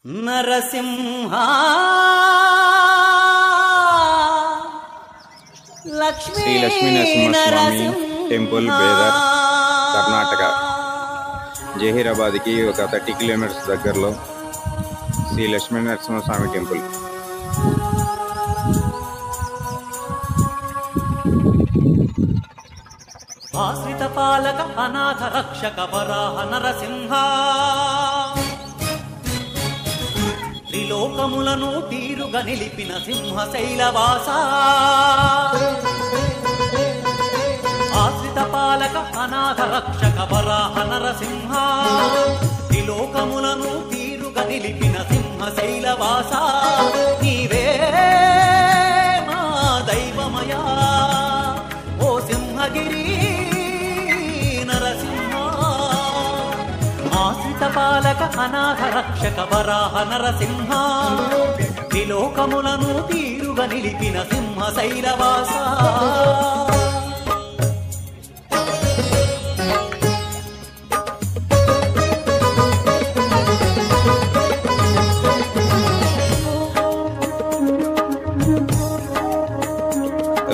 Narasimha Shri Lakshmi Narasimhaswamy temple బేదర్ Karnataka జహీరాబాద్కి ఒక 30 kilometres దగ్గరలో Shri Lakshmi Narasimhaswamy temple. ఆశ్రిత పాలక అనాథ రక్షక వరాహ నరసింహ త్రిలోకములను తీరుగా నిలిపిన సింహ శైలవాస. ఆశ్రిత పాలక అనాథ రక్షక వరాహ నరసింహ త్రిలోకములను తీరుగా నిలిపిన సింహ శైలవాస. నీవే మా దైవమయా ఓ సింహగిరి నరసింహ. ఆశ్రిత పాలక అనాథ రక్షక వరాహ నరసింహ త్రిలోకములను తీరుగా నిలిపిన సింహ శైలవాస.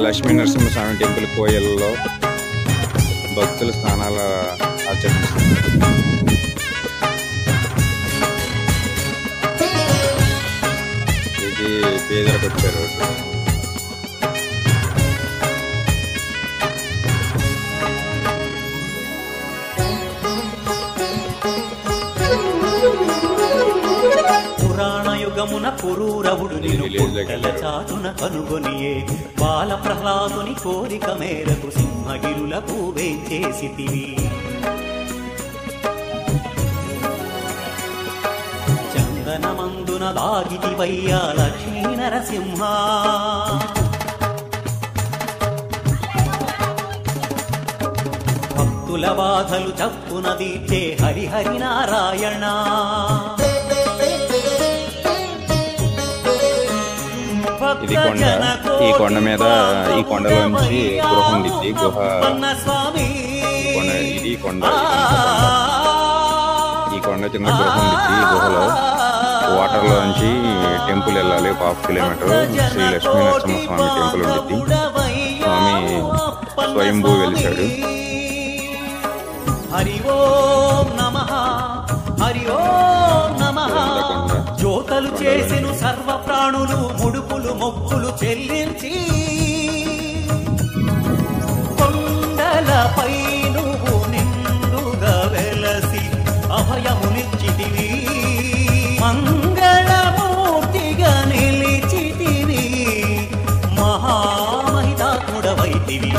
లక్ష్మీ నరసింహస్వామి టెంపుల్ కోయల్లో భక్తులు స్నానాలు ఆచరిస్తున్నారు. ఇది బేదరకు వచ్చే రోడ్డు. పురాణయుగమున పురూరవుడు నిన్ను పుట్టల చాటున కనుగొనియే బాల ప్రహ్లాదుని కోరిక మేరకు సింహగిరులకు వేంచేసితివి. చందనమందున దాగితివయ్యా లక్ష్మీ నరసింహ. భక్తుల బాధలు చప్పున దీర్చే హరిహరి నారాయణ. ఇది కొండ. ఈ కొండ మీద ఈ కొండలోంచి గృహ ఉండిద్ది. గుహ ఇది కొండ. ఈ కొండ చిన్న గృహ ఉండిద్ది. ఈ గుహలో వాటర్ లో నుంచి టెంపుల్ వెళ్ళాలి. 1/2 కిలోమీటర్ శ్రీ లక్ష్మీ నరసింహస్వామి టెంపుల్ ఉండిద్ది. స్వామి స్వయంభూ వెలిశాడు. హరి ఓం నమః హరి ఓం నమః. జ్యోతలు చేసెను సర్వ ప్రాణులు ముడుపులు మొక్కులు చెల్లించి కొండలపై నువ్వు నిండుగా వెలసి అభయమునిచ్చితివి. మంగళమూర్తిగా నిలిచితివి. మహామహితాత్ముడవైతివి.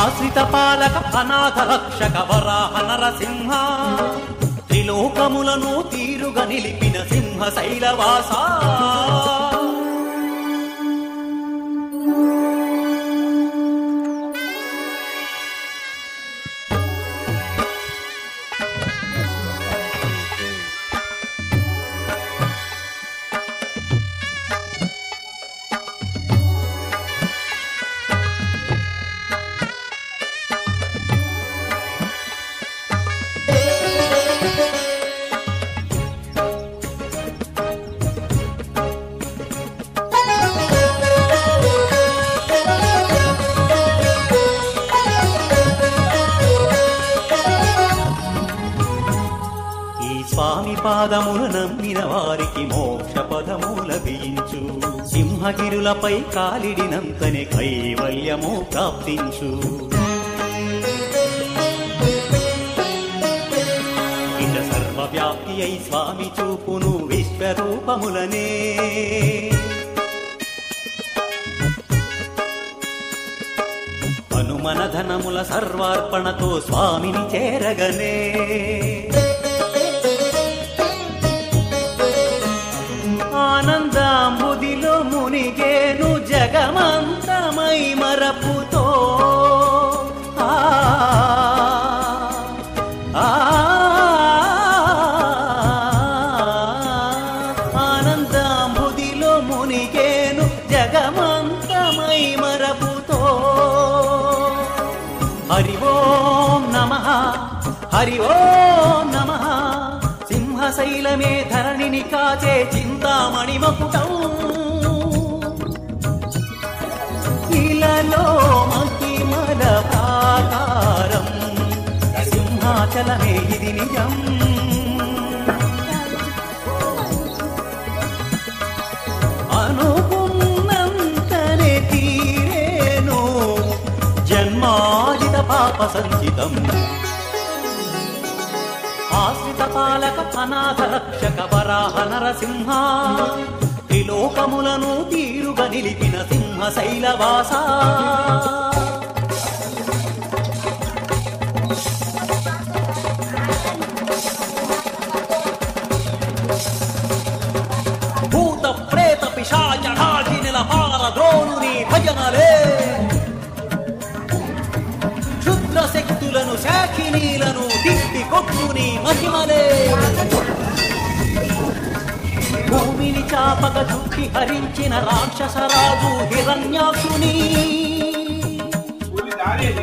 ఆశ్రిత పాలక అనాథ రక్షక వరాహ నరసింహ త్రిలోకములను తీరుగా నిలిపిన సింహ శైలవాస. స్వామి పాదములు నమ్మిన వారికి మోక్ష పదము లభించు. సింహగిరులపై కాలిడినంతనే కైవల్యము ప్రాప్తించు. ఇట సర్వవ్యాప్తి అయి స్వామి చూపును విశ్వరూపములనే. హనుమన ధనముల సర్వార్పణతో స్వామిని చేరగనే. ఆనందాంబుదిలో మునిగేను జగమంతమై మరపుతో. ఆనందాంబుదిలో మునిగేను జగమంతమై మరపుతో. హరి ఓం నమః హరి ఓం నమః. సింహ సింహశైలమే ధరణిని కాచే చింతామణి మకుటం ఇలలో మహిమల ప్రాకారం సింహాచలమే ఇది నిజం అనుకున్నంతనే తీరేను జన్మాజిత పాప సంచితం ఆశ్రిత పాలక అనాథ రక్షక వరాహ నరసింహ త్రిలోకములను తీరుగా నిలిపిన సింహశైలవాస భూత ప్రేత పిశాచ ఢాకినిల పారద్రోణుని భజనలే క్షుద్ర శక్తులను శాఖినీలను తిప్పి కొట్టుని మహిమలే భూమిని చాపక చుట్టి హరించిన రాక్షసరాజు హిరణ్యాక్షుని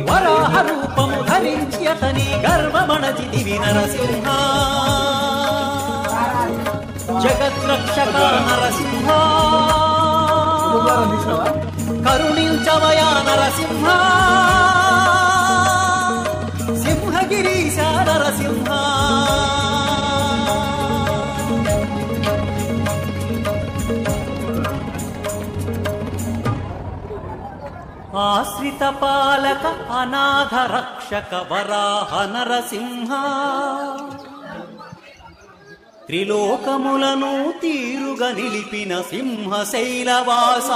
వరాహ రూపము ధరించి అతని గర్వమణచి దివి నరసింహ జగద్రక్షక నరసింహ కరుణించవయా నరసింహ సింహగిరీశ నరసింహ ఆశ్రిత పాలక అనాథ రక్షక వరాహ నరసింహ త్రిలోకములను తీరుగా నిలిపిన సింహశైలవాస